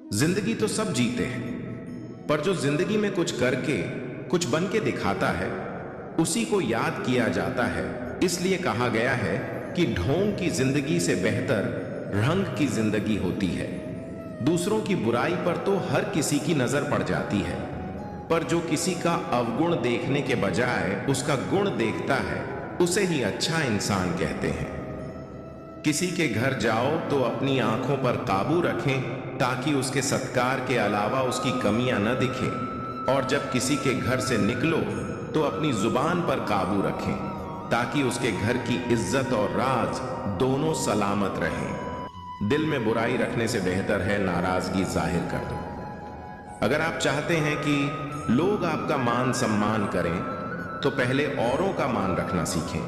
जिंदगी तो सब जीते हैं, पर जो जिंदगी में कुछ करके कुछ बन के दिखाता है उसी को याद किया जाता है। इसलिए कहा गया है कि ढोंग की जिंदगी से बेहतर रंग की जिंदगी होती है। दूसरों की बुराई पर तो हर किसी की नजर पड़ जाती है, पर जो किसी का अवगुण देखने के बजाय उसका गुण देखता है उसे ही अच्छा इंसान कहते हैं। किसी के घर जाओ तो अपनी आंखों पर काबू रखें ताकि उसके सत्कार के अलावा उसकी कमियां न दिखें, और जब किसी के घर से निकलो तो अपनी जुबान पर काबू रखें ताकि उसके घर की इज्जत और राज दोनों सलामत रहें। दिल में बुराई रखने से बेहतर है नाराजगी जाहिर कर दो। अगर आप चाहते हैं कि लोग आपका मान सम्मान करें तो पहले औरों का मान रखना सीखें।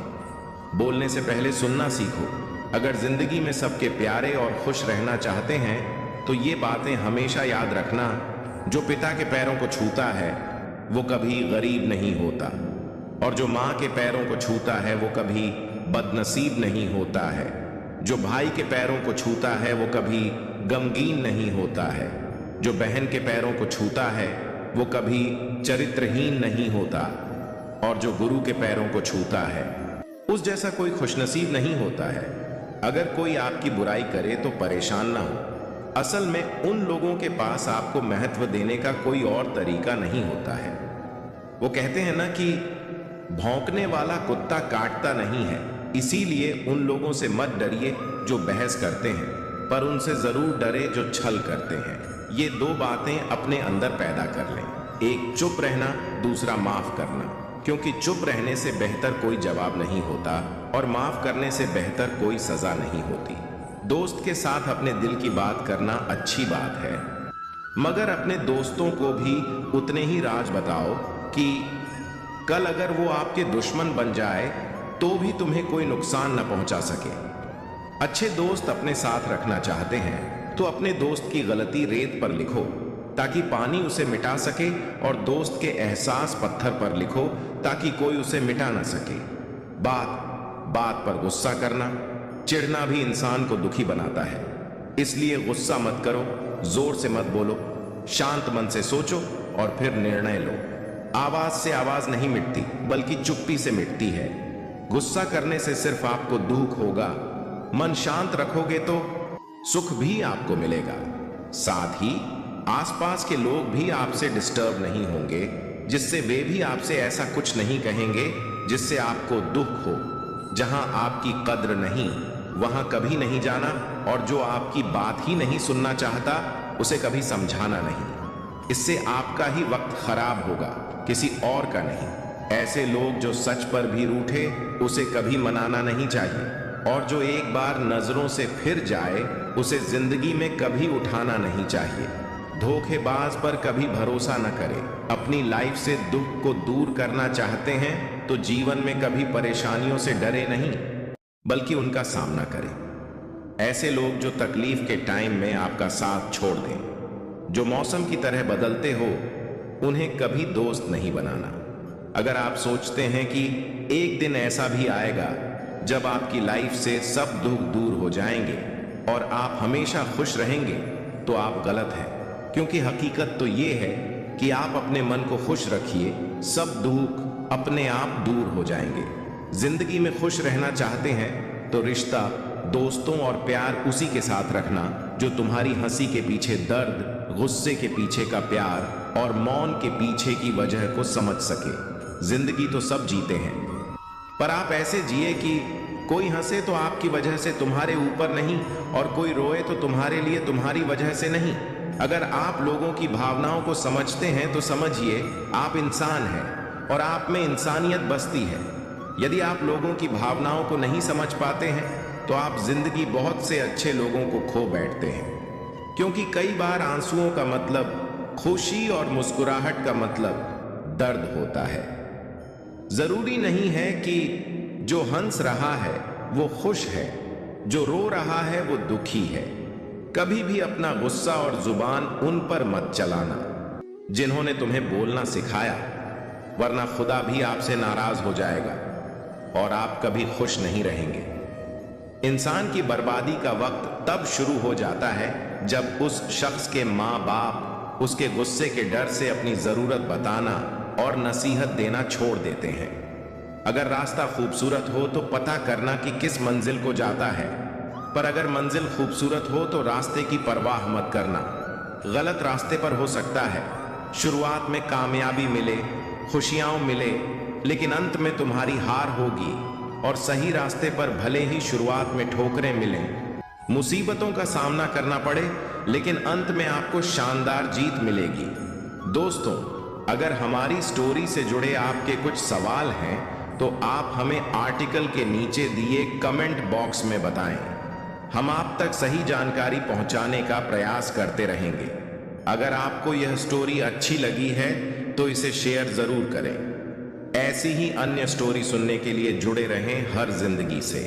बोलने से पहले सुनना सीखो। अगर जिंदगी में सबके प्यारे और खुश रहना चाहते हैं तो ये बातें हमेशा याद रखना, जो पिता के पैरों को छूता है वो कभी गरीब नहीं होता, और जो माँ के पैरों को छूता है वो कभी बदनसीब नहीं होता है। जो भाई के पैरों को छूता है वो कभी गमगीन नहीं होता है। जो बहन के पैरों को छूता है वो कभी चरित्रहीन नहीं होता, और जो गुरु के पैरों को छूता है उस जैसा कोई खुशनसीब नहीं होता है। अगर कोई आपकी बुराई करे तो परेशान ना हो। असल में उन लोगों के पास आपको महत्व देने का कोई और तरीका नहीं होता है। वो कहते हैं ना कि भौंकने वाला कुत्ता काटता नहीं है, इसीलिए उन लोगों से मत डरिए जो बहस करते हैं, पर उनसे जरूर डरे जो छल करते हैं। ये दो बातें अपने अंदर पैदा कर लें, एक चुप रहना, दूसरा माफ करना, क्योंकि चुप रहने से बेहतर कोई जवाब नहीं होता और माफ करने से बेहतर कोई सजा नहीं होती। दोस्त के साथ अपने दिल की बात करना अच्छी बात है, मगर अपने दोस्तों को भी उतने ही राज बताओ कि कल अगर वो आपके दुश्मन बन जाए तो भी तुम्हें कोई नुकसान न पहुंचा सके। अच्छे दोस्त अपने साथ रखना चाहते हैं तो अपने दोस्त की गलती रेत पर लिखो ताकि पानी उसे मिटा सके, और दोस्त के एहसास पत्थर पर लिखो ताकि कोई उसे मिटा ना सके। बात बात पर गुस्सा करना, चिढ़ना भी इंसान को दुखी बनाता है। इसलिए गुस्सा मत करो, जोर से मत बोलो, शांत मन से सोचो और फिर निर्णय लो। आवाज से आवाज नहीं मिटती बल्कि चुप्पी से मिटती है। गुस्सा करने से सिर्फ आपको दुख होगा, मन शांत रखोगे तो सुख भी आपको मिलेगा। साथ ही आसपास के लोग भी आपसे डिस्टर्ब नहीं होंगे, जिससे वे भी आपसे ऐसा कुछ नहीं कहेंगे जिससे आपको दुख हो। जहां आपकी कद्र नहीं वहां कभी नहीं जाना, और जो आपकी बात ही नहीं सुनना चाहता उसे कभी समझाना नहीं। इससे आपका ही वक्त खराब होगा, किसी और का नहीं। ऐसे लोग जो सच पर भी रूठे उसे कभी मनाना नहीं चाहिए, और जो एक बार नजरों से फिर जाए उसे जिंदगी में कभी उठाना नहीं चाहिए। धोखेबाज पर कभी भरोसा न करें। अपनी लाइफ से दुख को दूर करना चाहते हैं तो जीवन में कभी परेशानियों से डरे नहीं बल्कि उनका सामना करें। ऐसे लोग जो तकलीफ के टाइम में आपका साथ छोड़ दें, जो मौसम की तरह बदलते हो, उन्हें कभी दोस्त नहीं बनाना। अगर आप सोचते हैं कि एक दिन ऐसा भी आएगा जब आपकी लाइफ से सब दुख दूर हो जाएंगे और आप हमेशा खुश रहेंगे, तो आप गलत हैं। क्योंकि हकीकत तो ये है कि आप अपने मन को खुश रखिए, सब दुख अपने आप दूर हो जाएंगे। जिंदगी में खुश रहना चाहते हैं तो रिश्ता, दोस्तों और प्यार उसी के साथ रखना जो तुम्हारी हंसी के पीछे दर्द, गुस्से के पीछे का प्यार और मौन के पीछे की वजह को समझ सके। जिंदगी तो सब जीते हैं, पर आप ऐसे जिए कि कोई हंसे तो आपकी वजह से तुम्हारे ऊपर नहीं, और कोई रोए तो तुम्हारे लिए तुम्हारी वजह से नहीं। अगर आप लोगों की भावनाओं को समझते हैं तो समझिए आप इंसान हैं और आप में इंसानियत बसती है। यदि आप लोगों की भावनाओं को नहीं समझ पाते हैं तो आप जिंदगी बहुत से अच्छे लोगों को खो बैठते हैं, क्योंकि कई बार आंसुओं का मतलब खुशी और मुस्कुराहट का मतलब दर्द होता है। जरूरी नहीं है कि जो हंस रहा है वो खुश है, जो रो रहा है वो दुखी है। कभी भी अपना गुस्सा और जुबान उन पर मत चलाना जिन्होंने तुम्हें बोलना सिखाया, वरना खुदा भी आपसे नाराज हो जाएगा और आप कभी खुश नहीं रहेंगे। इंसान की बर्बादी का वक्त तब शुरू हो जाता है जब उस शख्स के माँ बाप उसके गुस्से के डर से अपनी जरूरत बताना और नसीहत देना छोड़ देते हैं। अगर रास्ता खूबसूरत हो तो पता करना कि किस मंजिल को जाता है, पर अगर मंजिल खूबसूरत हो तो रास्ते की परवाह मत करना। गलत रास्ते पर हो सकता है शुरुआत में कामयाबी मिले, खुशियां मिले, लेकिन अंत में तुम्हारी हार होगी। और सही रास्ते पर भले ही शुरुआत में ठोकरें मिलें, मुसीबतों का सामना करना पड़े, लेकिन अंत में आपको शानदार जीत मिलेगी। दोस्तों, अगर हमारी स्टोरी से जुड़े आपके कुछ सवाल हैं तो आप हमें आर्टिकल के नीचे दिए कमेंट बॉक्स में बताएं। हम आप तक सही जानकारी पहुंचाने का प्रयास करते रहेंगे। अगर आपको यह स्टोरी अच्छी लगी है तो इसे शेयर जरूर करें। ऐसी ही अन्य स्टोरी सुनने के लिए जुड़े रहें हर जिंदगी से।